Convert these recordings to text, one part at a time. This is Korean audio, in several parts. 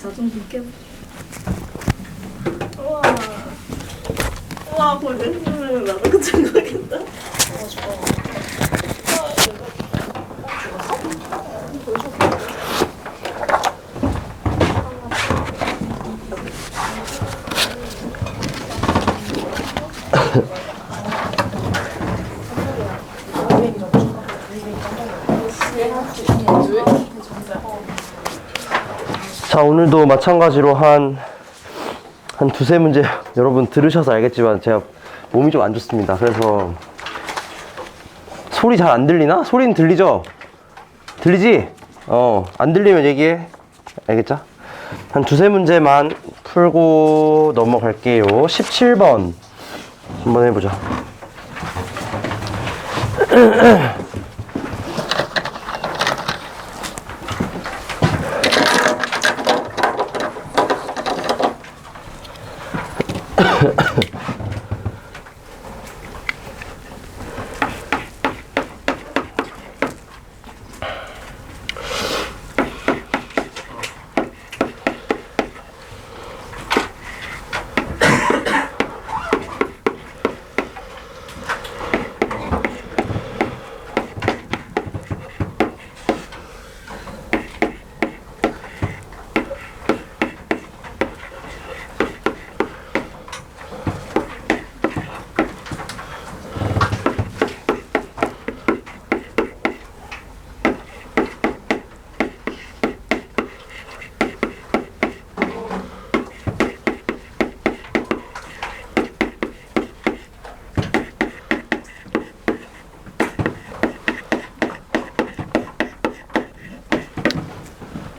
자존심 깨. 우와. 우와, 거의 렌즈면 나도 그 생각했다. 자, 오늘도 마찬가지로 한 두세 문제 여러분 들으셔서 알겠지만 제가 몸이 좀 안 좋습니다. 그래서 소리 잘 안 들리나? 소리는 들리죠? 들리지? 안 들리면 얘기해. 알겠죠? 한 두세 문제만 풀고 넘어갈게요. 17번 한번 해보자.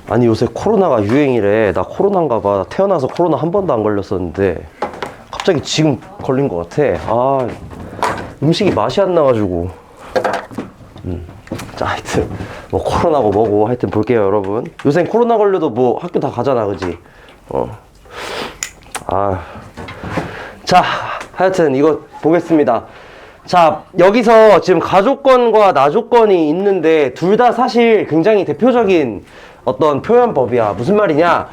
아니 요새 코로나가 유행이래. 나 코로나인가 봐. 태어나서 코로나 한 번도 안 걸렸었는데 갑자기 지금 걸린 것 같아. 아, 음식이 맛이 안 나가지고. 자, 하여튼 뭐 코로나고 뭐고 하여튼 볼게요 여러분. 요새 코로나 걸려도 뭐 학교 다 가잖아, 그지? 자, 하여튼 이거 보겠습니다. 자, 여기서 지금 가족권과 나족권이 있는데 둘 다 사실 굉장히 대표적인 어떤 표현법이야. 무슨 말이냐?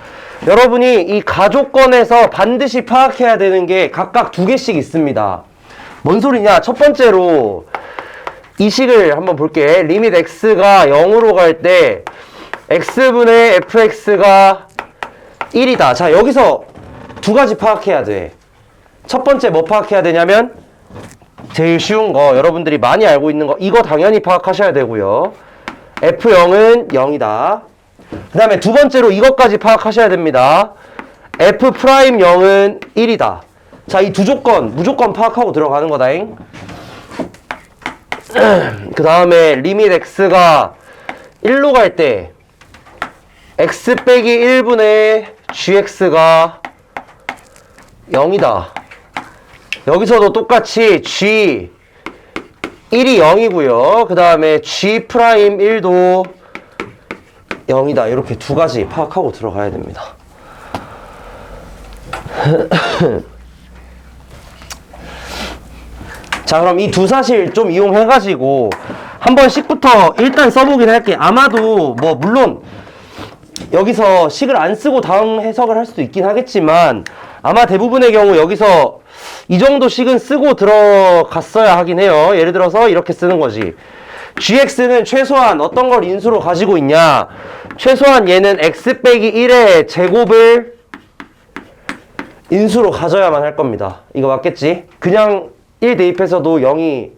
여러분이 이 가족권에서 반드시 파악해야 되는 게 각각 두 개씩 있습니다. 뭔 소리냐? 첫 번째로 이 식을 한번 볼게. 리밋 x가 0으로 갈 때 x분의 fx가 1이다. 자, 여기서 두 가지 파악해야 돼. 첫 번째 뭐 파악해야 되냐면 제일 쉬운 거, 여러분들이 많이 알고 있는 거, 이거 당연히 파악하셔야 되고요. f0은 0이다. 그 다음에 두 번째로 이것까지 파악하셔야 됩니다. f'0은 1이다. 자, 이 두 조건 무조건 파악하고 들어가는 거다잉. 그 다음에 리밋 x가 1로 갈 때 x 빼기 1분의 gx가 0이다. 여기서도 똑같이 g 1이 0이고요. 그 다음에 g'1도 0이다. 이렇게 두 가지 파악하고 들어가야 됩니다. 자, 그럼 이 두 사실 좀 이용해가지고 한번 식부터 일단 써보긴 할게. 아마도 뭐 물론 여기서 식을 안 쓰고 다음 해석을 할 수도 있긴 하겠지만 아마 대부분의 경우 여기서 이 정도 식은 쓰고 들어갔어야 하긴 해요. 예를 들어서 이렇게 쓰는 거지. gx는 최소한 어떤 걸 인수로 가지고 있냐? 최소한 얘는 x 빼기 1의 제곱을 인수로 가져야만 할 겁니다. 이거 맞겠지? 그냥 1 대입해서도 0이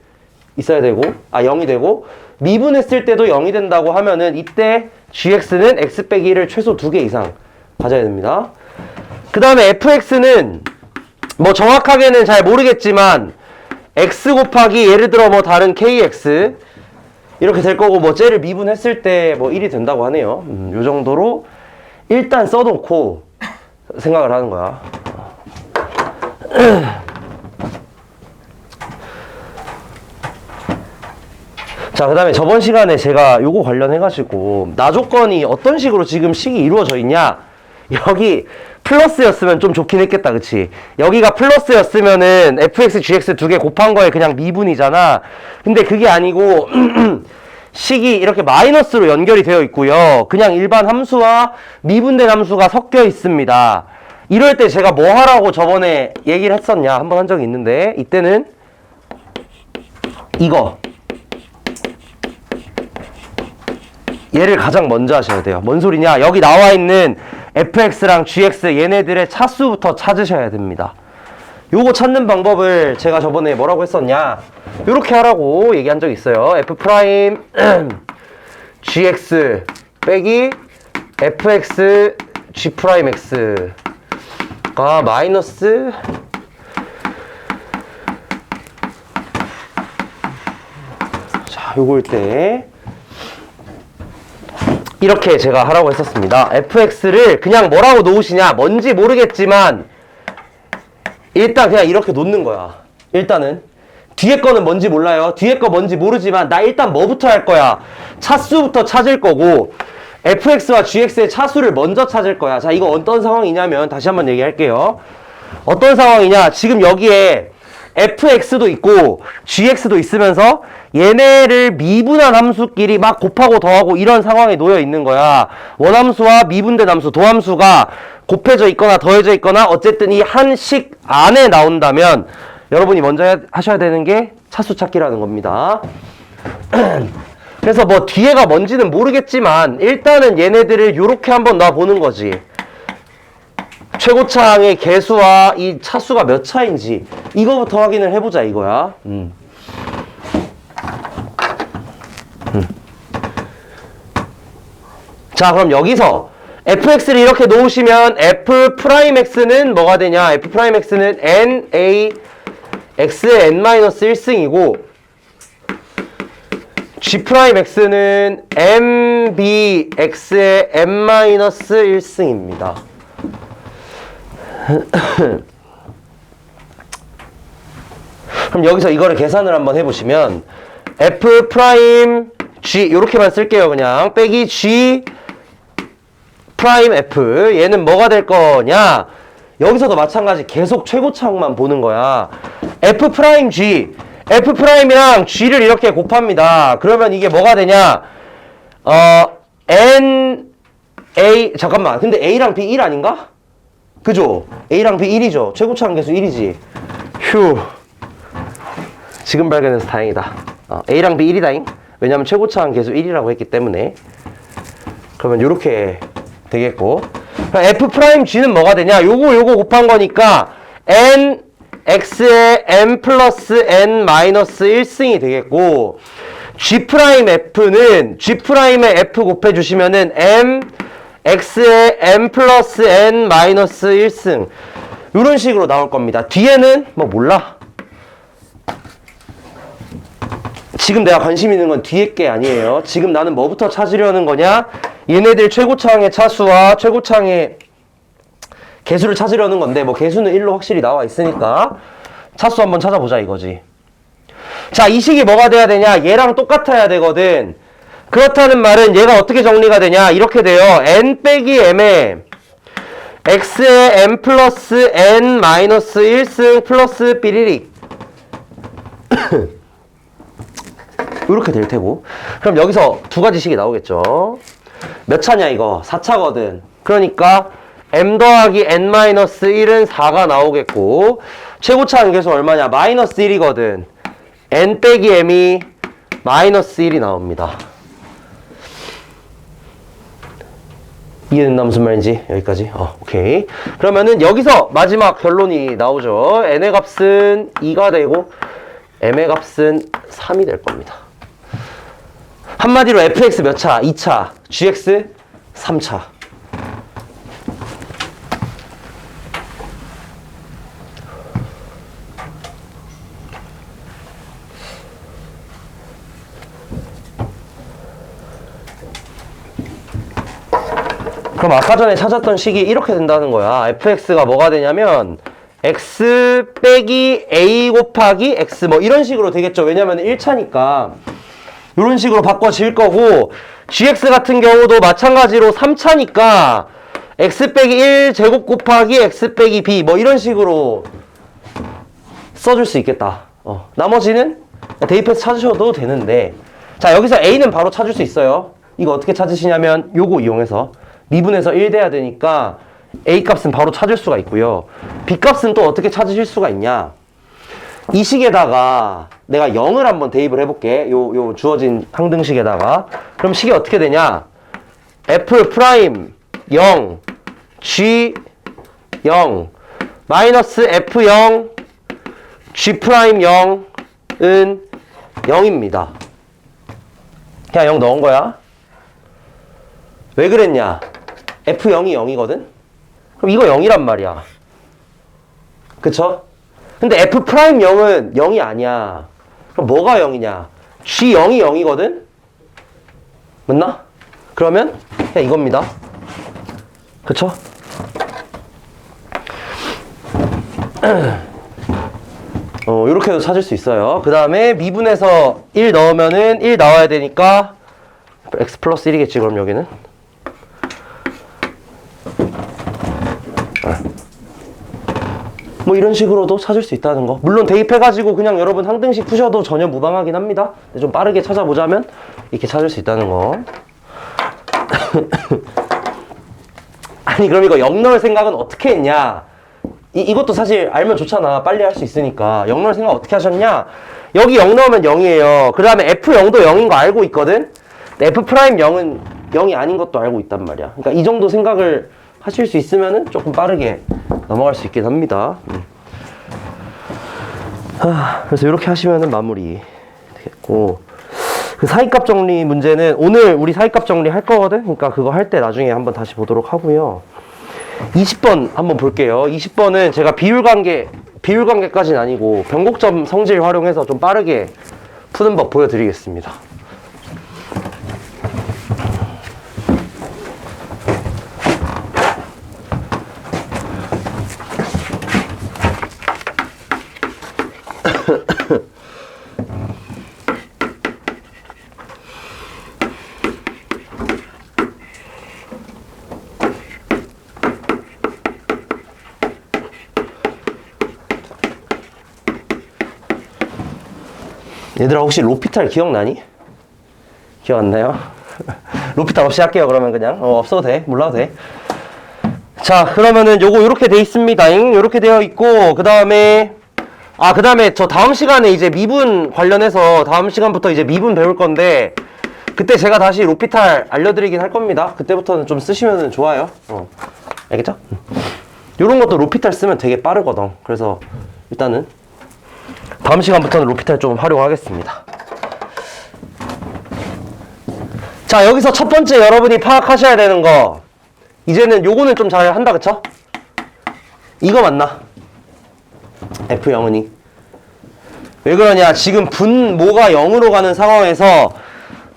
있어야 되고, 0이 되고, 미분했을 때도 0이 된다고 하면은 이때 gx는 x 빼기 1을 최소 2개 이상 가져야 됩니다. 그 다음에 fx는 뭐 정확하게는 잘 모르겠지만 x 곱하기 예를 들어 뭐 다른 kx 이렇게 될 거고, 뭐 쟤를 미분했을 때 뭐 1이 된다고 하네요. 요 정도로 일단 써놓고 생각을 하는 거야. 자, 그 다음에 저번 시간에 제가 요거 관련해가지고 나조건이 어떤 식으로 지금 식이 이루어져 있냐, 여기 플러스였으면 좀 좋긴 했겠다, 그치? 여기가 플러스였으면은 fx, gx 두 개 곱한 거에 그냥 미분이잖아. 근데 그게 아니고 식이 이렇게 마이너스로 연결이 되어 있고요. 그냥 일반 함수와 미분된 함수가 섞여 있습니다. 이럴 때 제가 뭐 하라고 저번에 얘기를 했었냐 한번 한 적이 있는데 이때는 이거 얘를 가장 먼저 하셔야 돼요. 뭔 소리냐? 여기 나와 있는 fx랑 gx 얘네들의 차수부터 찾으셔야 됩니다. 요거 찾는 방법을 제가 저번에 뭐라고 했었냐? 요렇게 하라고 얘기한 적 있어요. f 프라임 gx 빼기 fx g 프라임 x가 마이너스 자, 요걸 때 이렇게 제가 하라고 했었습니다. fx를 그냥 뭐라고 놓으시냐? 뭔지 모르겠지만 일단 그냥 이렇게 놓는 거야. 일단은 뒤에 거는 뭔지 몰라요. 뒤에 거 뭔지 모르지만 나 일단 뭐부터 할 거야? 차수부터 찾을 거고 fx와 gx의 차수를 먼저 찾을 거야. 자, 이거 어떤 상황이냐면 다시 한번 얘기할게요. 어떤 상황이냐? 지금 여기에 fx도 있고 gx도 있으면서 얘네를 미분한 함수끼리 막 곱하고 더하고 이런 상황에 놓여 있는 거야. 원함수와 미분된 함수, 도함수가 곱해져 있거나 더해져 있거나 어쨌든 이 한 식 안에 나온다면 여러분이 먼저 하셔야 되는 게 차수 찾기라는 겁니다. 그래서 뭐 뒤에가 뭔지는 모르겠지만 일단은 얘네들을 요렇게 한번 놔보는 거지. 최고차항의 개수와 이 차수가 몇 차인지 이거부터 확인을 해보자 이거야. 자, 그럼 여기서 fx를 이렇게 놓으시면 f'x는 뭐가 되냐? f'x는 na x의 n-1승이고 g'x는 mb x의 n-1승입니다. 그럼 여기서 이거를 계산을 한번 해보시면 f'g 이렇게만 쓸게요. 그냥 빼기 g 프라임 f 얘는 뭐가 될 거냐? 여기서도 마찬가지 계속 최고차항만 보는 거야. f'g f'이랑 g를 이렇게 곱합니다. 그러면 이게 뭐가 되냐? n a 잠깐만 근데 a랑 b 1 아닌가? 그죠? a랑 b 1이죠. 최고차항 개수 1이지. 휴 지금 발견해서 다행이다. a랑 b 1이다잉. 왜냐면 최고차항 개수 1이라고 했기 때문에. 그러면 요렇게 되겠고 f'g는 뭐가 되냐? 요거 곱한 거니까 n x의 n 플러스 n 마이너스 1승이 되겠고 g'f는 g'의 f 곱해주시면은 m x의 n 플러스 n 마이너스 1승 요런 식으로 나올 겁니다. 뒤에는 뭐 몰라. 지금 내가 관심 있는 건 뒤에 게 아니에요. 지금 나는 뭐부터 찾으려는 거냐? 얘네들 최고차항의 차수와 최고차항의 개수를 찾으려는 건데 뭐 개수는 1로 확실히 나와 있으니까 차수 한번 찾아보자 이거지. 자, 이 식이 뭐가 돼야 되냐? 얘랑 똑같아야 되거든. 그렇다는 말은 얘가 어떻게 정리가 되냐? 이렇게 돼요. n 빼기 m에 x의 n 플러스 n 마이너스 1승 플러스 삐리릭 이렇게 될 테고. 그럼 여기서 두 가지 식이 나오겠죠. 몇 차냐 이거? 4차거든. 그러니까 m 더하기 n-1은 4가 나오겠고 최고차항 계수 얼마냐? 마이너스 1이거든. n 빼기 m이 마이너스 1이 나옵니다. 이해된다 무슨 말인지? 여기까지? 오케이. 그러면은 여기서 마지막 결론이 나오죠. n의 값은 2가 되고 m의 값은 3이 될 겁니다. 한마디로 fx 몇 차? 2차. gx 3차. 그럼 아까 전에 찾았던 식이 이렇게 된다는 거야. fx가 뭐가 되냐면 x 빼기 a 곱하기 x 뭐 이런 식으로 되겠죠. 왜냐면 1차니까 이런 식으로 바꿔질 거고 gx 같은 경우도 마찬가지로 3차니까 x 빼기 1 제곱 곱하기 x 빼기 b 뭐 이런 식으로 써줄 수 있겠다. 나머지는 대입해서 찾으셔도 되는데 자, 여기서 A는 바로 찾을 수 있어요. 이거 어떻게 찾으시냐면 요거 이용해서 미분해서 1 돼야 되니까 A 값은 바로 찾을 수가 있고요. B 값은 또 어떻게 찾으실 수가 있냐? 이 식에다가 내가 0을 한번 대입을 해볼게. 요 주어진 항등식에다가. 그럼 식이 어떻게 되냐? F 프라임 0, G 0, 마이너스 F 0, G 프라임 0은 0입니다. 그냥 0 넣은 거야. 왜 그랬냐? F0이 0이거든? 그럼 이거 0이란 말이야. 그쵸? 근데 F'0은 0이 아니야. 그럼 뭐가 0이냐? G0이 0이거든? 맞나? 그러면 그냥 이겁니다. 그쵸? 요렇게도 찾을 수 있어요. 그 다음에 미분해서 1 넣으면은 1 나와야 되니까 x 플러스 1이겠지 그럼 여기는. 뭐 이런 식으로도 찾을 수 있다는 거. 물론 대입해가지고 그냥 여러분 항등식 푸셔도 전혀 무방하긴 합니다. 근데 좀 빠르게 찾아보자면 이렇게 찾을 수 있다는 거. 아니 그럼 이거 0 넣을 생각은 어떻게 했냐? 이것도 사실 알면 좋잖아. 빨리 할 수 있으니까. 0 넣을 생각 어떻게 하셨냐? 여기 0 넣으면 0이에요. 그 다음에 F0도 0인 거 알고 있거든? F'0은 0이 아닌 것도 알고 있단 말이야. 그러니까 이 정도 생각을 하실 수 있으면은 조금 빠르게 넘어갈 수 있긴 합니다. 그래서 이렇게 하시면은 마무리 되겠고, 그 사이값 정리 문제는 오늘 우리 사이값 정리 할 거거든? 그러니까 그거 할 때 나중에 한번 다시 보도록 하고요. 20번 한번 볼게요. 20번은 제가 비율관계까지는 아니고 변곡점 성질 활용해서 좀 빠르게 푸는 법 보여드리겠습니다. 얘들아 혹시 로피탈 기억나니? 기억 안 나요? 로피탈 없이 할게요. 그러면 그냥 없어도 돼. 몰라도 돼. 자 그러면은 요거 요렇게 돼 있습니다. 요렇게 되어 있고 그 다음에 저 다음 시간에 이제 미분 관련해서 다음 시간부터 이제 미분 배울 건데 그때 제가 다시 로피탈 알려드리긴 할 겁니다. 그때부터는 좀 쓰시면 좋아요. 알겠죠? 요런 것도 로피탈 쓰면 되게 빠르거든. 그래서 일단은 다음 시간부터는 로피탈 좀 활용하겠습니다. 자 여기서 첫 번째 여러분이 파악하셔야 되는 거, 이제는 요거는 좀 잘 한다 그쵸? 이거 맞나? F0은이 왜 그러냐? 지금 분모가 0으로 가는 상황에서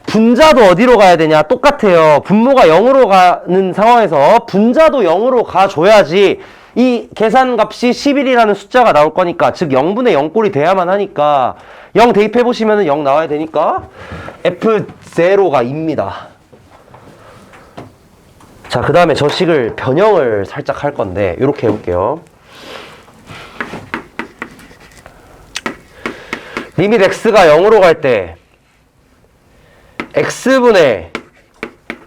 분자도 어디로 가야 되냐? 똑같아요. 분모가 0으로 가는 상황에서 분자도 0으로 가줘야지 이 계산값이 11이라는 숫자가 나올 거니까, 즉 0분의 0꼴이 돼야만 하니까 0 대입해보시면 0 나와야 되니까 F0가 2입니다. 자, 그 다음에 저 식을 변형을 살짝 할 건데 이렇게 해볼게요. 리밋 x가 0으로 갈 때 x분의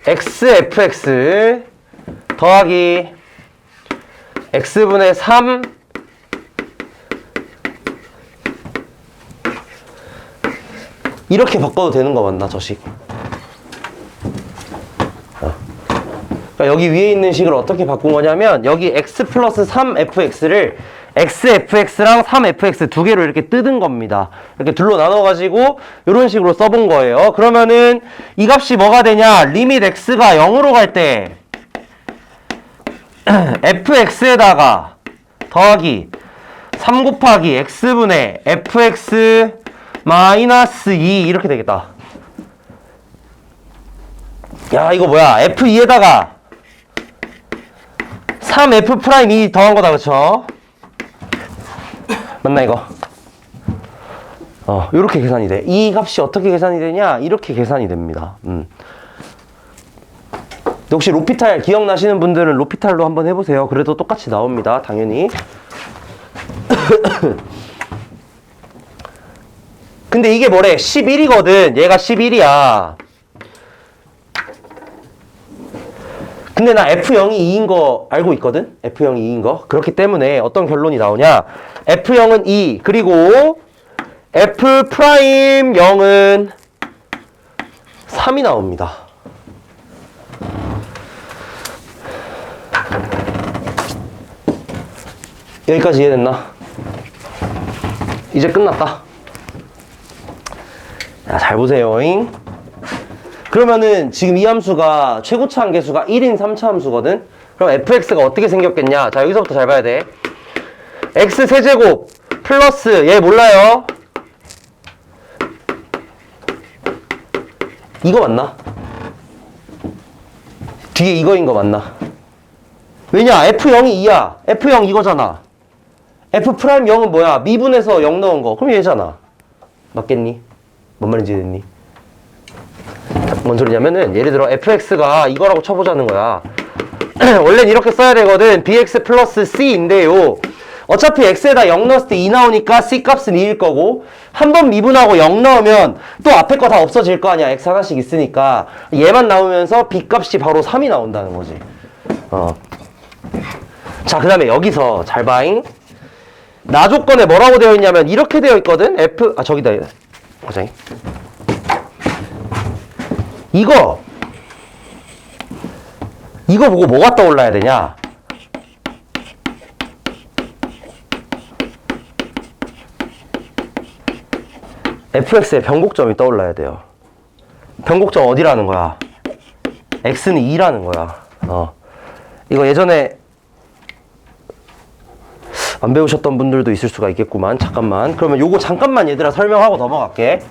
xfx 더하기 x분의 3 이렇게 바꿔도 되는 거 맞나, 저 식? 그러니까 여기 위에 있는 식을 어떻게 바꾼 거냐면 여기 x 플러스 3fx를 xfx랑 3fx 두 개로 이렇게 뜯은 겁니다. 이렇게 둘로 나눠가지고 이런 식으로 써본 거예요. 그러면은 이 값이 뭐가 되냐? 리밋 x가 0으로 갈 때 fx에다가 더하기 3 곱하기 x분의 fx 마이너스 2 이렇게 되겠다. 야 이거 뭐야? f2에다가 3f'2 더한 거다 그쵸? 맞나 이거? 요렇게 계산이 돼. 이 값이 어떻게 계산이 되냐? 이렇게 계산이 됩니다. 혹시 로피탈 기억나시는 분들은 로피탈로 한번 해보세요. 그래도 똑같이 나옵니다. 당연히. 근데 이게 뭐래? 11이거든. 얘가 11이야. 근데 나 F0이 2인 거 알고 있거든? F0이 2인 거. 그렇기 때문에 어떤 결론이 나오냐? F0은 2. 그리고 F'0은 3이 나옵니다. 여기까지 이해됐나? 이제 끝났다. 야, 잘 보세요잉. 그러면은 지금 이 함수가 최고차 한계수가 1인 3차 함수거든? 그럼 fx가 어떻게 생겼겠냐? 자, 여기서부터 잘 봐야 돼. x 세제곱 플러스 얘 몰라요? 이거 맞나? 뒤에 이거인 거 맞나? 왜냐? f0이 2야. f0 이거잖아. f'0은 뭐야? 미분해서 0 넣은 거. 그럼 얘잖아. 맞겠니? 뭔 말인지 이해됐니? 뭔 소리냐면은 예를 들어 fx가 이거라고 쳐보자는 거야. 원래는 이렇게 써야 되거든. bx 플러스 c인데요. 어차피 x에다 0 넣었을 때 2 나오니까 c 값은 2일 거고 한 번 미분하고 0 넣으면 또 앞에 거 다 없어질 거 아니야. x 하나씩 있으니까 얘만 나오면서 b 값이 바로 3이 나온다는 거지. 자, 그 다음에 여기서 잘 봐잉. 나 조건에 뭐라고 되어 있냐면 이렇게 되어 있거든. 저기다. 보자잉. 이거 보고 뭐가 떠올라야 되냐? fx의 변곡점이 떠올라야 돼요. 변곡점 어디라는 거야? x는 2라는 거야. 이거 예전에 안 배우셨던 분들도 있을 수가 있겠구만. 잠깐만. 그러면 요거 잠깐만 얘들아 설명하고 넘어갈게.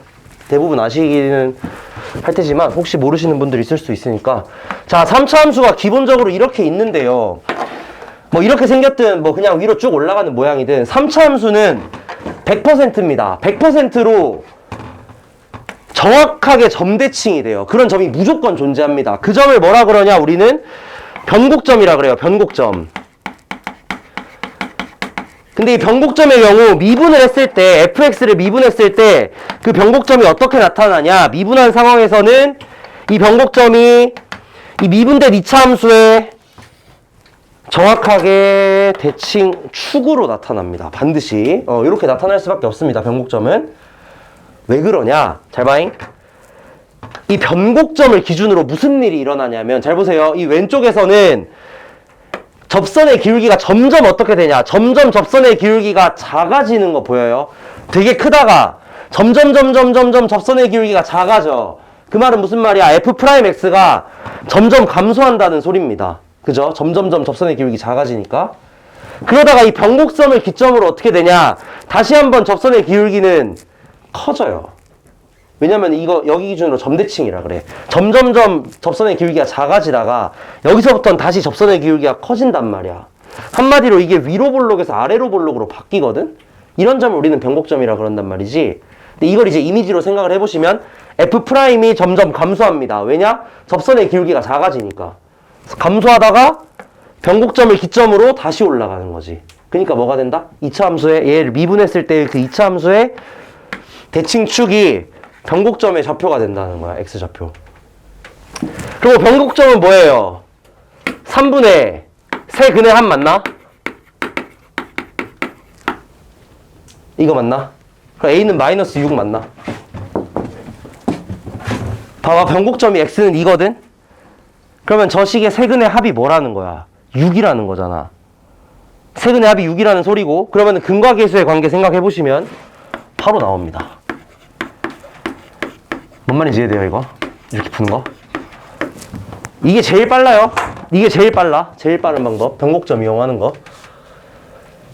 대부분 아시기는 할 테지만 혹시 모르시는 분들 있을 수 있으니까. 자, 3차 함수가 기본적으로 이렇게 있는데요. 뭐 이렇게 생겼든 뭐 그냥 위로 쭉 올라가는 모양이든 3차 함수는 100%입니다. 100%로 정확하게 점대칭이 돼요. 그런 점이 무조건 존재합니다. 그 점을 뭐라 그러냐? 우리는 변곡점이라 그래요. 변곡점. 근데 이 변곡점의 경우 미분을 했을 때 fx를 미분했을 때 그 변곡점이 어떻게 나타나냐? 미분한 상황에서는 이 변곡점이 이 미분된 2차 함수의 정확하게 대칭 축으로 나타납니다. 반드시 이렇게 나타날 수밖에 없습니다. 변곡점은. 왜 그러냐? 잘 봐잉. 이 변곡점을 기준으로 무슨 일이 일어나냐면 잘 보세요. 이 왼쪽에서는 접선의 기울기가 점점 어떻게 되냐? 점점 접선의 기울기가 작아지는 거 보여요? 되게 크다가 점점 접선의 기울기가 작아져. 그 말은 무슨 말이야? f'x가 점점 감소한다는 소리입니다. 그죠? 점점 접선의 기울기 작아지니까. 그러다가 이 변곡점을 기점으로 어떻게 되냐? 다시 한번 접선의 기울기는 커져요. 왜냐면 이거 여기 기준으로 점대칭이라 그래. 점점점 접선의 기울기가 작아지다가 여기서부터는 다시 접선의 기울기가 커진단 말이야. 한마디로 이게 위로 볼록에서 아래로 볼록으로 바뀌거든? 이런 점을 우리는 변곡점이라 그런단 말이지. 근데 이걸 이제 이미지로 생각을 해보시면 f'이 점점 감소합니다. 왜냐? 접선의 기울기가 작아지니까. 감소하다가 변곡점을 기점으로 다시 올라가는 거지. 그러니까 뭐가 된다? 2차 함수에 얘를 미분했을 때 그 2차 함수의 대칭축이 변곡점의 좌표가 된다는 거야. x좌표. 그리고 변곡점은 뭐예요? 3분의 세근의 한 맞나? 이거 맞나? 그럼 a는 마이너스 6 맞나? 봐봐. 변곡점이 x는 2거든? 그러면 저 식의 세근의 합이 뭐라는 거야? 6이라는 거잖아. 세근의 합이 6이라는 소리고, 그러면 근과 계수의 관계 생각해보시면 바로 나옵니다. 뭔 말인지 이해돼요, 이거? 이렇게 푸는 거? 이게 제일 빨라요. 이게 제일 빨라. 제일 빠른 방법. 변곡점 이용하는 거.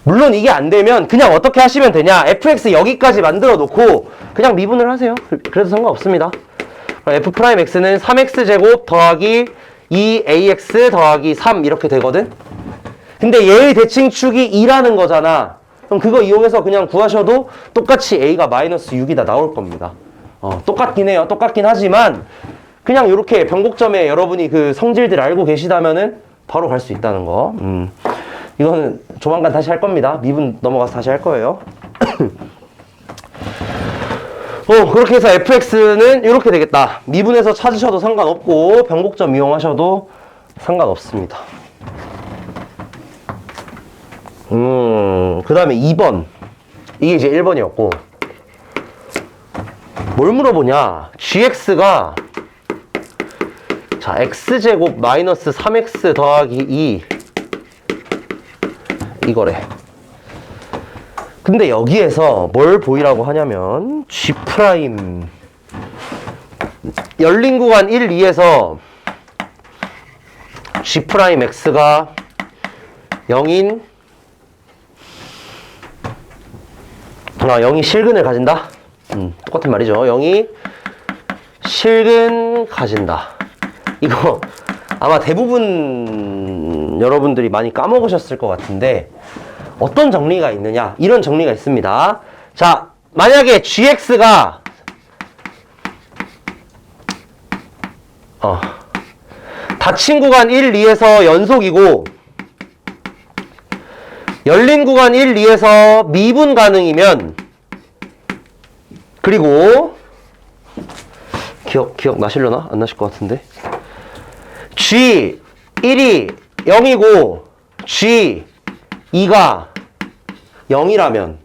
물론 이게 안 되면 그냥 어떻게 하시면 되냐? fx 여기까지 만들어 놓고 그냥 미분을 하세요. 그래도 상관없습니다. f'x는 3x제곱 더하기 2ax 더하기 3 이렇게 되거든? 근데 얘의 대칭축이 2라는 거잖아. 그럼 그거 이용해서 그냥 구하셔도 똑같이 a가 마이너스 6이다 나올 겁니다. 똑같긴 해요. 똑같긴 하지만 그냥 이렇게 변곡점에 여러분이 그 성질들 알고 계시다면은 바로 갈 수 있다는 거. 이거는 조만간 다시 할 겁니다. 미분 넘어가서 다시 할 거예요. 그렇게 해서 fx는 이렇게 되겠다. 미분해서 찾으셔도 상관없고 변곡점 이용하셔도 상관없습니다. 그 다음에 2번. 이게 이제 1번이었고 뭘 물어보냐. gx가 자 x제곱 마이너스 3x 더하기 2 이거래. 근데 여기에서 뭘 보이라고 하냐면 g' 열린 구간 1, 2에서 g'x가 0인 0이 실근을 가진다? 똑같은 말이죠. 0이 실근 가진다. 이거 아마 대부분 여러분들이 많이 까먹으셨을 것 같은데 어떤 정리가 있느냐? 이런 정리가 있습니다. 자, 만약에 gx가 닫힌 구간 1, 2에서 연속이고 열린 구간 1, 2에서 미분 가능이면 그리고 기억 나시려나? 안 나실 것 같은데 G1이 0이고 G2가 0이라면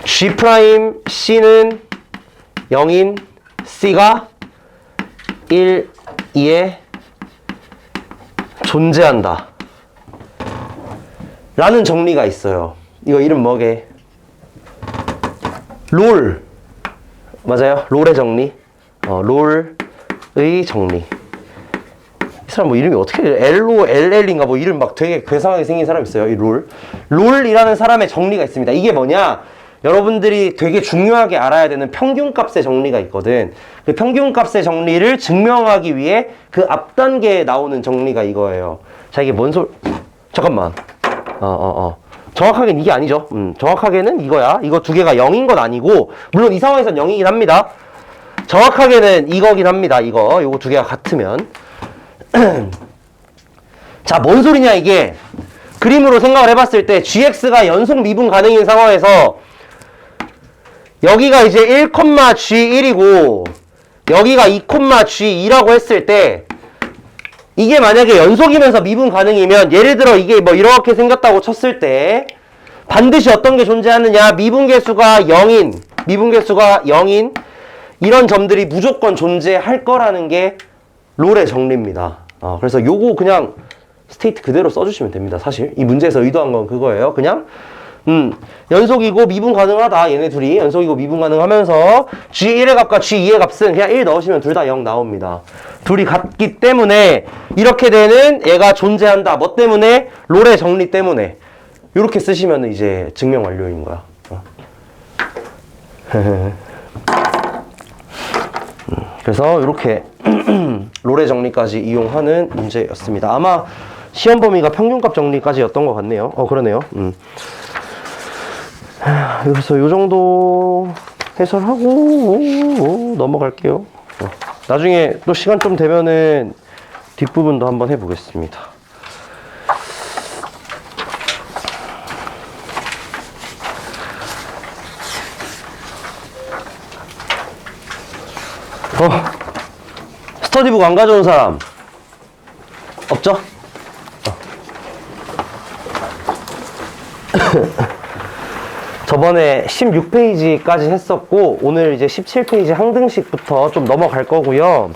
G'C는 0인 C가 1, 2에 존재한다 라는 정리가 있어요. 이거 이름 뭐게? 롤 맞아요? 롤의 정리. 롤의 정리. 이 사람 뭐 이름이 어떻게 LOLL인가 뭐 이름 막 되게 괴상하게 생긴 사람 있어요. 이 롤이라는 사람의 정리가 있습니다. 이게 뭐냐? 여러분들이 되게 중요하게 알아야 되는 평균값의 정리가 있거든. 그 평균값의 정리를 증명하기 위해 그 앞 단계에 나오는 정리가 이거예요. 자, 이게 뭔 잠깐만. 정확하게는 이게 아니죠. 정확하게는 이거야. 이거 두 개가 0인 건 아니고, 물론 이 상황에선 0이긴 합니다. 정확하게는 이거긴 합니다. 요거 두 개가 같으면. 자, 뭔 소리냐, 이게. 그림으로 생각을 해봤을 때, gx가 연속 미분 가능인 상황에서, 여기가 이제 1,g1이고, 여기가 2,g2라고 했을 때, 이게 만약에 연속이면서 미분 가능이면 예를 들어 이게 뭐 이렇게 생겼다고 쳤을 때 반드시 어떤 게 존재하느냐 미분계수가 0인 이런 점들이 무조건 존재할 거라는 게 롤의 정리입니다. 그래서 요거 그냥 스테이트 그대로 써주시면 됩니다. 사실 이 문제에서 의도한 건 그거예요. 그냥 연속이고 미분 가능하다. 얘네 둘이 연속이고 미분 가능하면서 G1의 값과 G2의 값은 그냥 1 넣으시면 둘 다 0 나옵니다. 둘이 같기 때문에 이렇게 되는 얘가 존재한다. 뭐 때문에? 롤의 정리 때문에. 이렇게 쓰시면 이제 증명 완료인 거야. 그래서 이렇게 롤의 정리까지 이용하는 문제였습니다. 아마 시험 범위가 평균값 정리까지였던 것 같네요. 그러네요. 그래서 요 정도 해설하고 넘어갈게요. 나중에 또 시간 좀 되면은 뒷부분도 한번 해보겠습니다. 스터디북 안 가져온 사람 없죠? 저번에 16페이지까지 했었고 오늘 이제 17페이지 항등식부터 좀 넘어갈 거고요.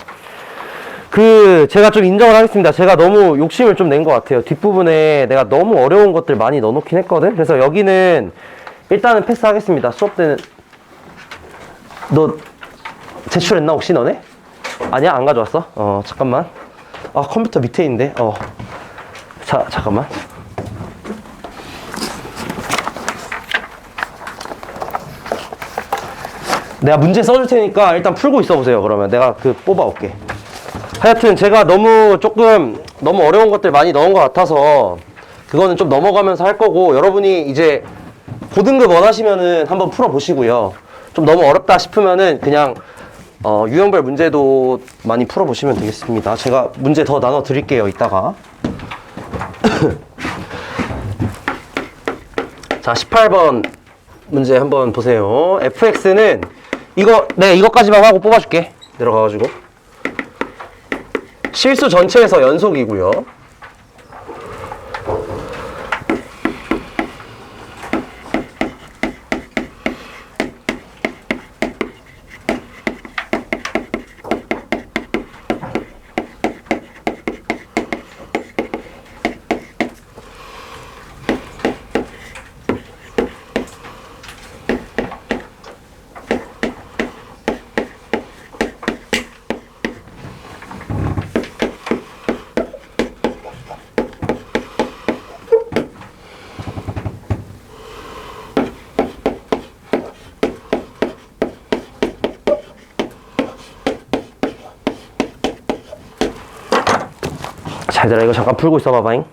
제가 좀 인정을 하겠습니다. 제가 너무 욕심을 좀 낸 것 같아요. 뒷부분에 내가 너무 어려운 것들 많이 넣어놓긴 했거든. 그래서 여기는 일단은 패스하겠습니다. 수업 때는 너 제출했나 혹시 너네? 아니야? 안 가져왔어? 잠깐만. 컴퓨터 밑에 있는데. 자, 잠깐만. 내가 문제 써줄 테니까 일단 풀고 있어 보세요. 그러면 내가 뽑아 올게. 하여튼 제가 너무 어려운 것들 많이 넣은 것 같아서 그거는 좀 넘어가면서 할 거고, 여러분이 이제 고등급 원하시면은 한번 풀어 보시고요. 좀 너무 어렵다 싶으면은 그냥 유형별 문제도 많이 풀어 보시면 되겠습니다. 제가 문제 더 나눠 드릴게요, 이따가. 자, 18번 문제 한번 보세요. fx는 이거 내가 이것까지만 하고 뽑아줄게. 내려가가지고 실수 전체에서 연속이고요. 자, 얘들아 이거 잠깐 풀고 있어 봐봐잉.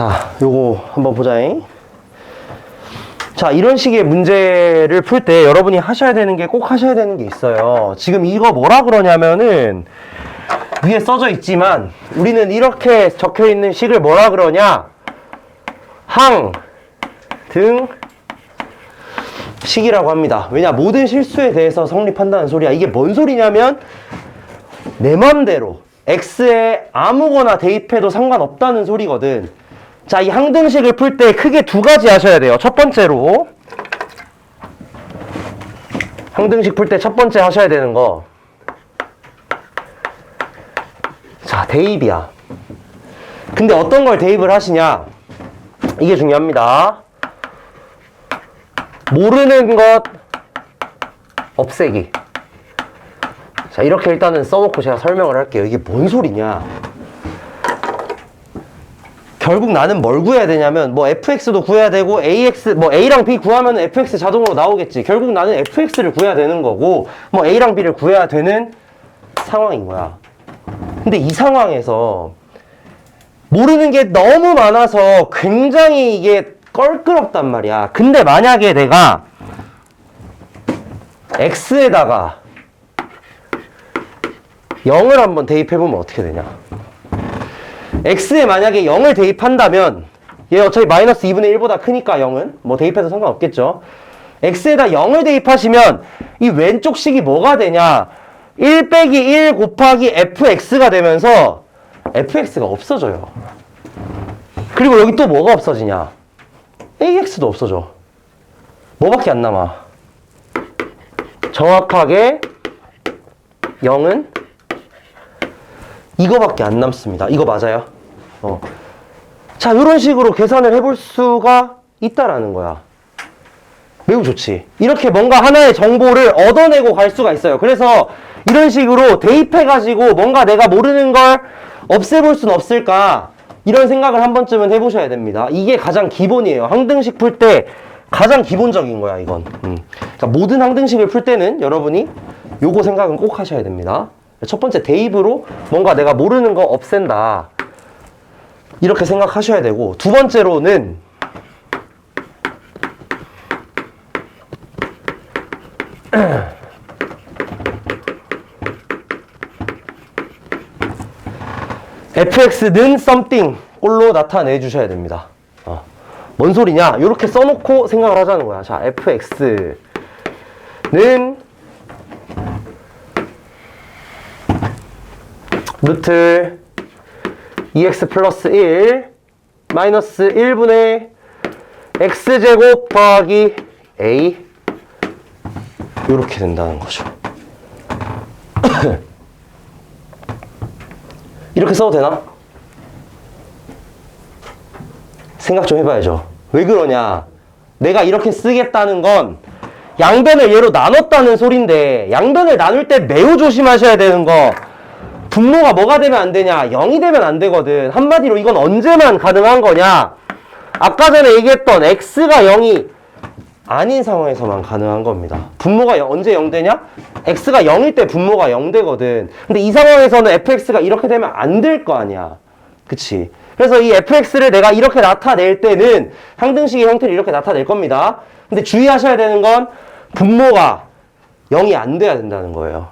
자, 요거 한번 보자잉. 자, 이런 식의 문제를 풀 때 여러분이 하셔야 되는 게 꼭 하셔야 되는 게 있어요. 지금 이거 뭐라 그러냐면은 위에 써져 있지만 우리는 이렇게 적혀 있는 식을 뭐라 그러냐? 항, 등, 식이라고 합니다. 왜냐? 모든 실수에 대해서 성립한다는 소리야. 이게 뭔 소리냐면 내 맘대로 x에 아무거나 대입해도 상관없다는 소리거든. 자, 이 항등식을 풀 때 크게 두 가지 하셔야 돼요. 첫 번째로 항등식 풀 때 첫 번째 하셔야 되는 거, 자, 대입이야. 근데 어떤 걸 대입을 하시냐? 이게 중요합니다. 모르는 것 없애기. 자, 이렇게 일단은 써놓고 제가 설명을 할게요. 이게 뭔 소리냐? 결국 나는 뭘 구해야 되냐면 뭐 fx도 구해야 되고 ax, 뭐 a랑 b 구하면 fx 자동으로 나오겠지. 결국 나는 fx를 구해야 되는 거고 뭐 a랑 b를 구해야 되는 상황인 거야. 근데 이 상황에서 모르는 게 너무 많아서 굉장히 이게 껄끄럽단 말이야. 근데 만약에 내가 x에다가 0을 한번 대입해보면 어떻게 되냐? x에 만약에 0을 대입한다면 얘 어차피 마이너스 2분의 1보다 크니까 0은 뭐 대입해도 상관없겠죠. x에다 0을 대입하시면 이 왼쪽 식이 뭐가 되냐? 1 빼기 1 곱하기 fx가 되면서 fx가 없어져요. 그리고 여기 또 뭐가 없어지냐? ax도 없어져. 뭐밖에 안 남아? 정확하게 0은 이거밖에 안 남습니다. 이거 맞아요? 자, 이런 식으로 계산을 해볼 수가 있다라는 거야. 매우 좋지. 이렇게 뭔가 하나의 정보를 얻어내고 갈 수가 있어요. 그래서 이런 식으로 대입해가지고 뭔가 내가 모르는 걸 없애볼 순 없을까? 이런 생각을 한 번쯤은 해보셔야 됩니다. 이게 가장 기본이에요. 항등식 풀 때 가장 기본적인 거야, 이건. 그러니까 모든 항등식을 풀 때는 여러분이 요거 생각은 꼭 하셔야 됩니다. 첫 번째 대입으로 뭔가 내가 모르는 거 없앤다. 이렇게 생각하셔야 되고, 두 번째로는 fx는 something 꼴로 나타내 주셔야 됩니다. 뭔 소리냐? 이렇게 써놓고 생각을 하자는 거야. 자, fx는 루트 2x 플러스 1 마이너스 1분의 x제곱 더하기 a 이렇게 된다는 거죠. 이렇게 써도 되나? 생각 좀 해봐야죠. 왜 그러냐? 내가 이렇게 쓰겠다는 건 양변을 얘로 나눴다는 소린데, 양변을 나눌 때 매우 조심하셔야 되는 거, 분모가 뭐가 되면 안 되냐? 0이 되면 안 되거든. 한마디로 이건 언제만 가능한 거냐? 아까 전에 얘기했던 x가 0이 아닌 상황에서만 가능한 겁니다. 분모가 언제 0 되냐? x가 0일 때 분모가 0 되거든. 근데 이 상황에서는 fx가 이렇게 되면 안 될 거 아니야. 그치? 그래서 이 fx를 내가 이렇게 나타낼 때는 항등식의 형태를 이렇게 나타낼 겁니다. 근데 주의하셔야 되는 건 분모가 0이 안 돼야 된다는 거예요.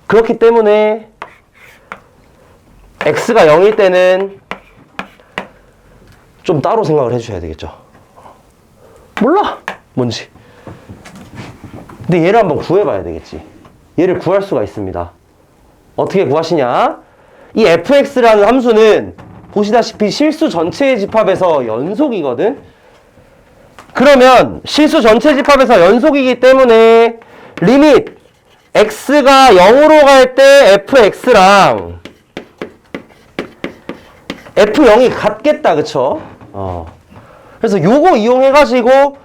그렇기 때문에 x가 0일 때는 좀 따로 생각을 해주셔야 되겠죠. 몰라! 뭔지. 근데 얘를 한번 구해봐야 되겠지. 얘를 구할 수가 있습니다. 어떻게 구하시냐? 이 fx라는 함수는 보시다시피 실수 전체의 집합에서 연속이거든? 그러면 실수 전체 집합에서 연속이기 때문에 리밋 x가 0으로 갈 때 fx랑 f0이 같겠다, 그쵸? 그래서 요거 이용해가지고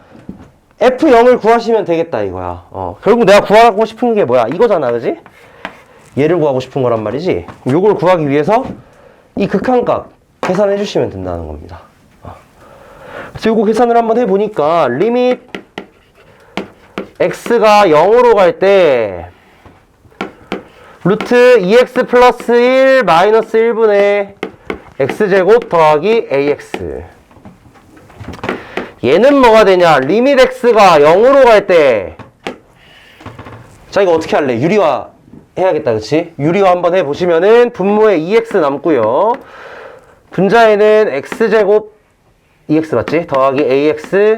f0을 구하시면 되겠다, 이거야. 결국 내가 구하고 싶은 게 뭐야? 이거잖아, 그지? 얘를 구하고 싶은 거란 말이지. 요걸 구하기 위해서 이 극한값 계산해 주시면 된다는 겁니다. 그래서 요거 계산을 한번 해보니까 리밋 x가 0으로 갈 때 루트 2x 플러스 1 마이너스 1분의 x제곱 더하기 ax 얘는 뭐가 되냐? 리밋 x가 0으로 갈 때. 자, 이거 어떻게 할래? 유리화 해야겠다, 그치? 유리화 한번 해보시면은 분모에 2x 남고요. 분자에는 x제곱 2x 맞지? 더하기 ax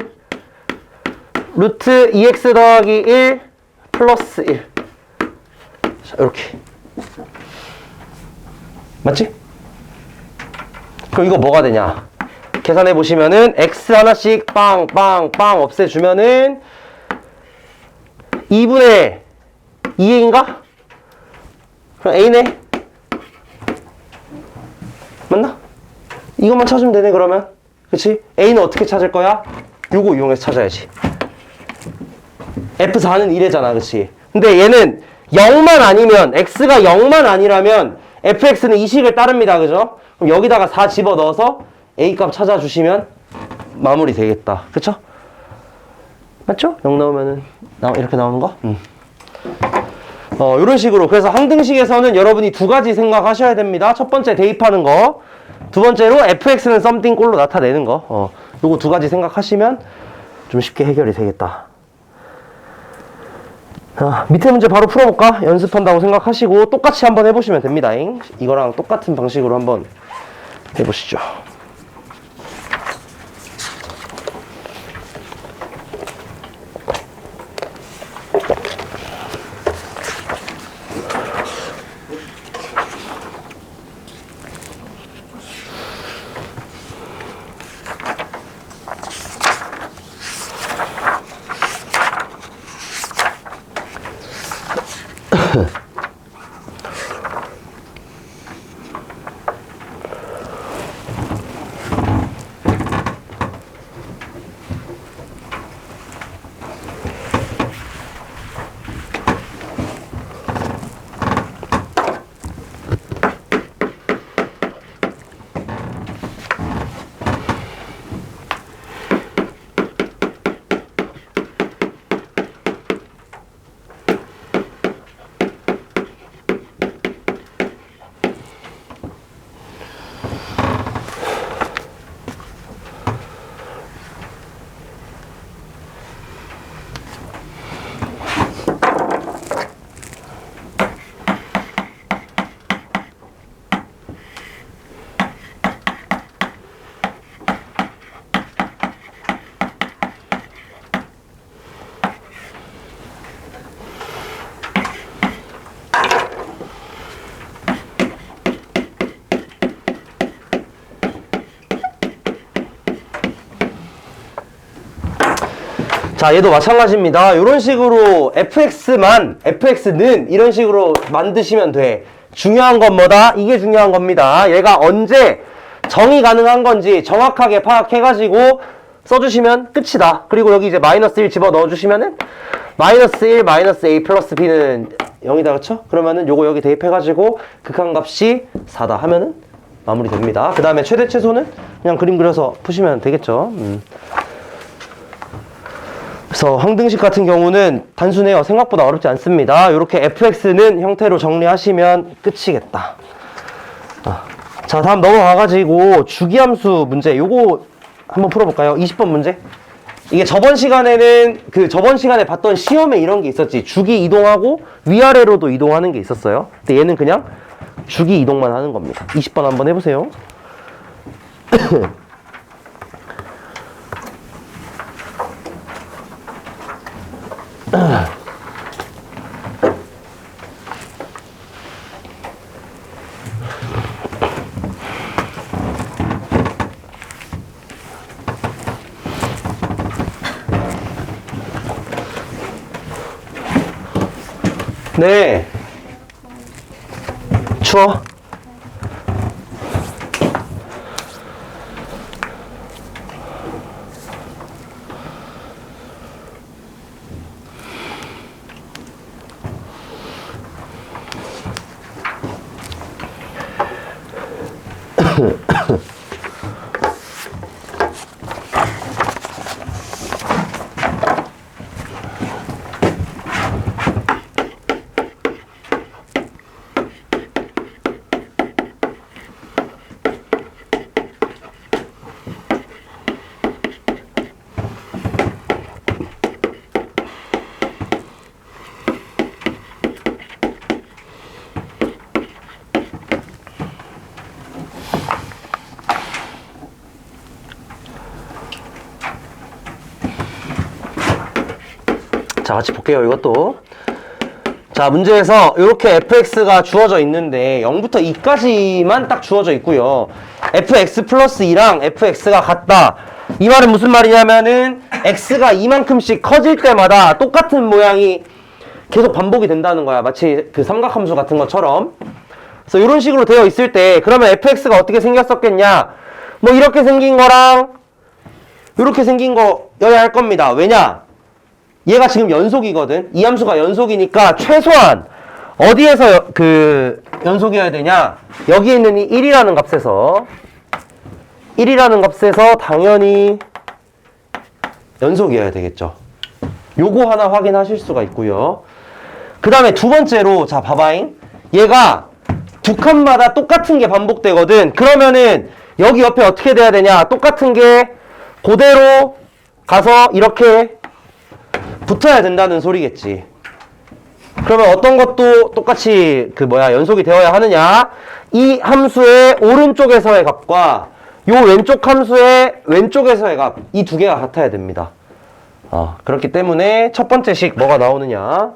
루트 2x 더하기 1 플러스 1. 자, 이렇게. 맞지? 그럼 이거 뭐가 되냐? 계산해 보시면은 x 하나씩 빵빵빵 없애주면은 2분의 2인가? 그럼 a네? 맞나? 이것만 찾으면 되네 그러면. 그치? a는 어떻게 찾을 거야? 요거 이용해서 찾아야지. F4는 1이잖아, 그치? 근데 얘는 0만 아니면, x가 0만 아니라면 fx는 이 식을 따릅니다, 그죠? 그럼 여기다가 4 집어넣어서 a 값 찾아주시면 마무리 되겠다, 그쵸? 맞죠? 0 나오면은 이렇게 나오는 거? 이런 식으로. 그래서 항등식에서는 여러분이 두 가지 생각하셔야 됩니다. 첫 번째 대입하는 거, 두 번째로 fx는 something 꼴로 나타내는 거. 요거 두 가지 생각하시면 좀 쉽게 해결이 되겠다. 밑에 문제 바로 풀어볼까? 연습한다고 생각하시고 똑같이 한번 해보시면 됩니다. 이거랑 똑같은 방식으로 한번 해보시죠. 자, 얘도 마찬가지입니다. 이런 식으로 fx는 이런 식으로 만드시면 돼. 중요한 건 뭐다? 이게 중요한 겁니다. 얘가 언제 정의 가능한 건지 정확하게 파악해가지고 써주시면 끝이다. 그리고 여기 이제 마이너스 1 집어 넣어주시면은 마이너스 1 마이너스 a 플러스 b는 0이다, 그쵸? 그러면은 요거 여기 대입해가지고 극한값이 4다 하면은 마무리 됩니다. 그 다음에 최대 최소는 그냥 그림 그려서 푸시면 되겠죠. 그래서 항등식 같은 경우는 단순해요. 생각보다 어렵지 않습니다. 이렇게 fx는 형태로 정리하시면 끝이겠다. 자, 다음 넘어가가지고 주기함수 문제 요거 한번 풀어볼까요? 20번 문제. 이게 저번 시간에 봤던 시험에 이런 게 있었지. 주기 이동하고 위아래로도 이동하는 게 있었어요. 근데 얘는 그냥 주기 이동만 하는 겁니다. 20번 한번 해보세요. 네. 추워? 같이 볼게요, 이것도. 자, 문제에서 이렇게 fx가 주어져 있는데 0부터 2까지만 딱 주어져 있고요. fx 플러스 2랑 fx가 같다. 이 말은 무슨 말이냐면은 x가 이만큼씩 커질 때마다 똑같은 모양이 계속 반복이 된다는 거야. 마치 그 삼각함수 같은 것처럼. 그래서 이런 식으로 되어 있을 때 그러면 fx가 어떻게 생겼었겠냐? 뭐 이렇게 생긴 거랑 이렇게 생긴 거여야 할 겁니다. 왜냐? 얘가 지금 연속이거든. 이 함수가 연속이니까 최소한 어디에서 그 연속이어야 되냐? 여기 있는 이 1이라는 값에서 당연히 연속이어야 되겠죠. 요거 하나 확인하실 수가 있고요. 그 다음에 두 번째로, 자, 봐봐잉. 얘가 두 칸마다 똑같은 게 반복되거든. 그러면은 여기 옆에 어떻게 돼야 되냐? 똑같은 게 그대로 가서 이렇게 붙어야 된다는 소리겠지. 그러면 어떤 것도 똑같이 연속이 되어야 하느냐? 이 함수의 오른쪽에서의 값과 요 왼쪽 함수의 왼쪽에서의 값, 이 두 개가 같아야 됩니다. 그렇기 때문에 첫 번째 식 뭐가 나오느냐?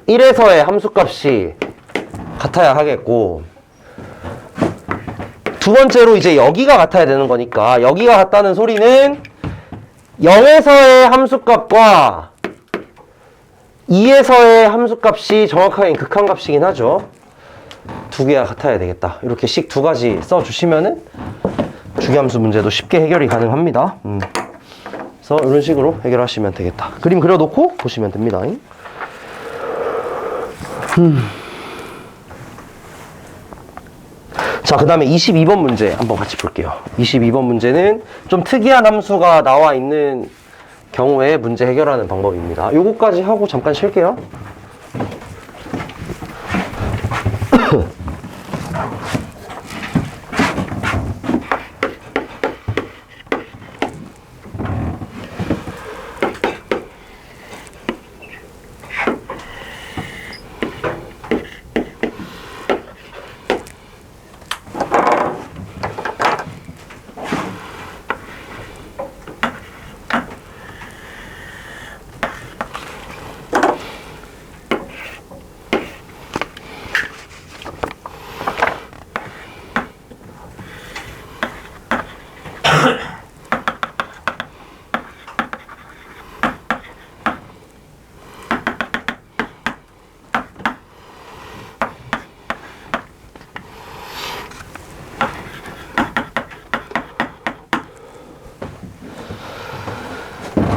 1에서의 함수값이 같아야 하겠고, 두 번째로 이제 여기가 같아야 되는 거니까 여기가 같다는 소리는 0에서의 함수값과 2에서의 함수값이 정확하게 극한값이긴 하죠. 두 개가 같아야 되겠다. 이렇게 식 두 가지 써주시면은 주기함수 문제도 쉽게 해결이 가능합니다. 그래서 이런 식으로 해결하시면 되겠다. 그림 그려놓고 보시면 됩니다. 자, 그 다음에 22번 문제 한번 같이 볼게요. 22번 문제는 좀 특이한 함수가 나와 있는 경우에 문제 해결하는 방법입니다. 요거까지 하고 잠깐 쉴게요.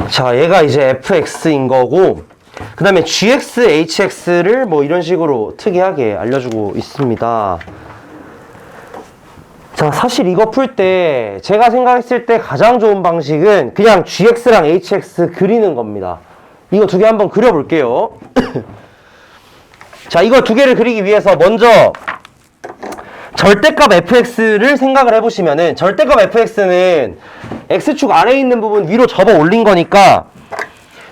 자, 얘가 이제 fx인 거고, 그 다음에 gx, hx를 뭐 이런 식으로 특이하게 알려주고 있습니다. 자, 사실 이거 풀 때 제가 생각했을 때 가장 좋은 방식은 그냥 gx랑 hx 그리는 겁니다. 이거 두 개 한번 그려볼게요. 자, 이거 두 개를 그리기 위해서 먼저 절대값 fx를 생각을 해보시면은, 절대값 fx는 x축 아래에 있는 부분 위로 접어 올린 거니까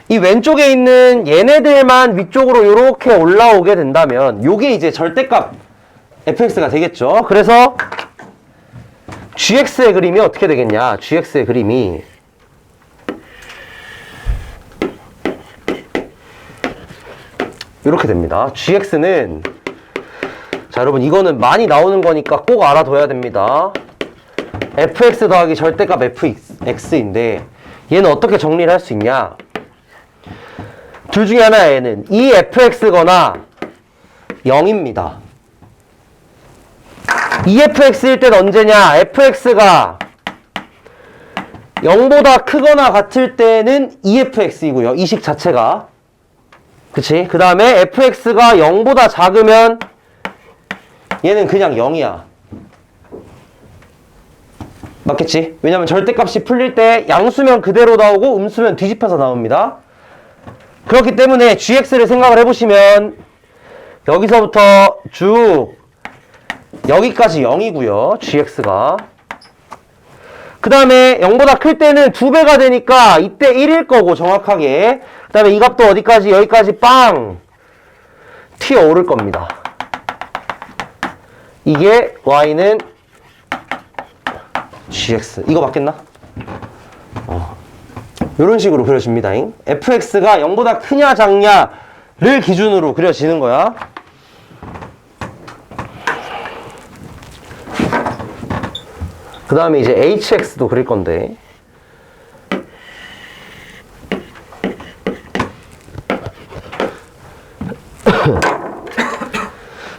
이 왼쪽에 있는 얘네들만 위쪽으로 이렇게 올라오게 된다면 요게 이제 절대값 fx가 되겠죠. 그래서 gx의 그림이 어떻게 되겠냐? gx의 그림이 이렇게 됩니다. gx는, 자, 여러분 이거는 많이 나오는 거니까 꼭 알아둬야 됩니다. fx 더하기 절대값 fx인데 얘는 어떻게 정리를 할 수 있냐? 둘 중에 하나야. 얘는 이 fx거나 0입니다. 이 fx일 땐 언제냐? fx가 0보다 크거나 같을 때는 EFX이고요. 이 식 자체가. 그치? 그 다음에 fx가 0보다 작으면 얘는 그냥 0이야. 맞겠지? 왜냐면 절대값이 풀릴 때 양수면 그대로 나오고 음수면 뒤집혀서 나옵니다. 그렇기 때문에 gx를 생각을 해보시면 여기서부터 쭉 여기까지 0이고요. gx가. 그 다음에 0보다 클 때는 2배가 되니까 이때 1일 거고 정확하게. 그 다음에 이 값도 어디까지? 여기까지 빵! 튀어오를 겁니다. 이게 y는 gx. 이거 맞겠나? 이런 식으로 그려집니다. fx가 0보다 크냐 작냐를 기준으로 그려지는 거야. 그 다음에 이제 hx도 그릴 건데,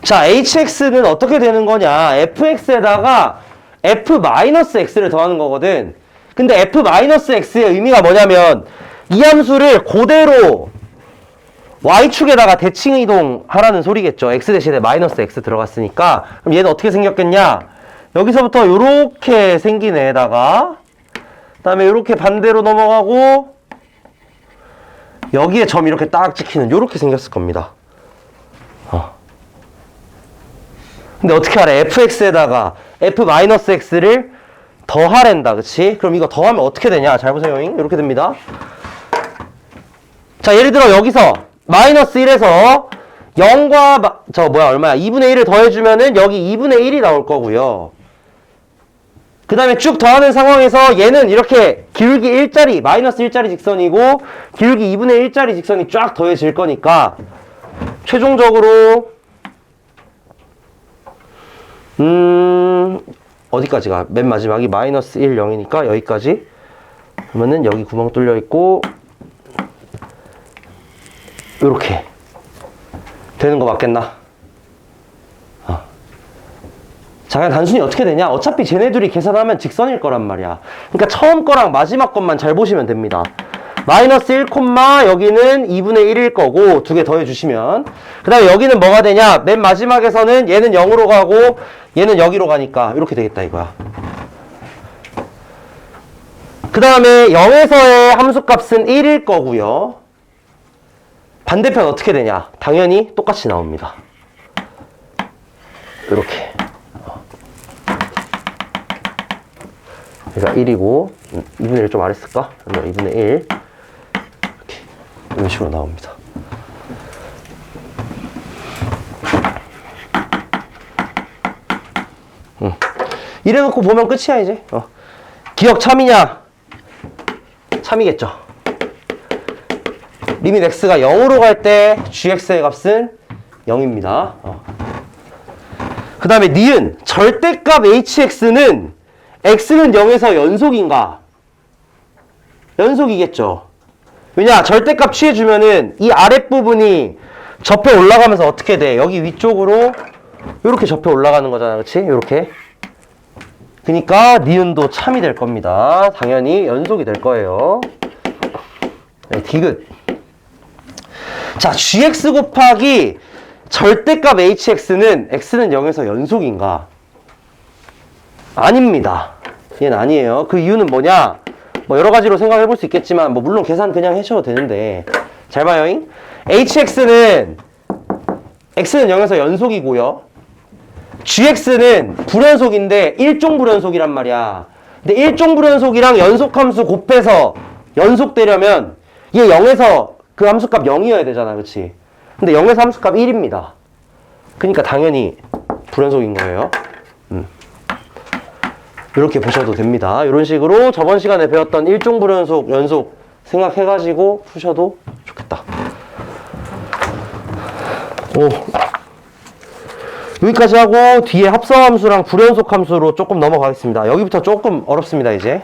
자, hx는 어떻게 되는 거냐? fx에다가 f-x를 더하는 거거든. 근데 f-x의 의미가 뭐냐면 이 함수를 그대로 y축에다가 대칭 이동하라는 소리겠죠. x 대신에 마이너스 x 들어갔으니까. 그럼 얘는 어떻게 생겼겠냐? 여기서부터 요렇게 생긴 애에다가 그다음에 요렇게 반대로 넘어가고 여기에 점 이렇게 딱 찍히는 요렇게 생겼을 겁니다. 근데 어떻게 알아? fx에다가 f-x를 더하랜다. 그치? 그럼 이거 더하면 어떻게 되냐? 잘 보세요. 이렇게 됩니다. 자, 예를 들어 여기서 마이너스 1에서 0과 얼마야? 2분의 1을 더해주면은 여기 2분의 1이 나올 거고요. 그 다음에 쭉 더하는 상황에서 얘는 이렇게 기울기 1짜리, 마이너스 1짜리 직선이고 기울기 2분의 1짜리 직선이 쫙 더해질 거니까 최종적으로 어디까지가? 맨 마지막이 마이너스 1, 0이니까 여기까지. 그러면은 여기 구멍 뚫려 있고 요렇게 되는 거 맞겠나? 자, 그냥 단순히 어떻게 되냐? 어차피 쟤네들이 계산하면 직선일 거란 말이야. 그러니까 처음 거랑 마지막 것만 잘 보시면 됩니다. 마이너스 1, 여기는 2분의 1일 거고 두 개 더해주시면 그 다음에 여기는 뭐가 되냐? 맨 마지막에서는 얘는 0으로 가고 얘는 여기로 가니까 이렇게 되겠다 이거야. 그 다음에 0에서의 함수값은 1일 거고요. 반대편 어떻게 되냐? 당연히 똑같이 나옵니다. 이렇게. 그러니까 1이고 2분의 1 좀 안 했을까? 2분의 1 이렇게 이런 식으로 나옵니다. 이래놓고 보면 끝이야 이제. 기억 참이냐? 참이겠죠. 리밋 x가 0으로 갈 때 gx의 값은 0입니다. 그 다음에 니은 절대값 hx는 x는 0에서 연속인가? 연속이겠죠. 왜냐? 절대값 취해주면은 이 아랫부분이 접해 올라가면서 어떻게 돼? 여기 위쪽으로 이렇게 접해 올라가는 거잖아. 그치? 이렇게. 그러니까 니은도 참이 될 겁니다. 당연히 연속이 될 거예요. 네, 디귿. 자, gx 곱하기 절대값 hx는 x는 0에서 연속인가? 아닙니다. 얘는 아니에요. 그 이유는 뭐냐? 뭐 여러 가지로 생각해 볼 수 있겠지만 뭐 물론 계산 그냥 해셔도 되는데 잘 봐요잉. hx는 x는 0에서 연속이고요. gx는 불연속인데 일종 불연속이란 말이야. 근데 일종 불연속이랑 연속함수 곱해서 연속되려면 얘 0에서 그 함수값 0이어야 되잖아. 그치? 근데 0에서 함수값 1입니다. 그러니까 당연히 불연속인 거예요. 이렇게 보셔도 됩니다. 이런 식으로 저번 시간에 배웠던 일종 불연속, 연속 생각해가지고 푸셔도 좋겠다. 여기까지 하고 뒤에 합성함수랑 불연속 함수로 조금 넘어가겠습니다. 여기부터 조금 어렵습니다, 이제.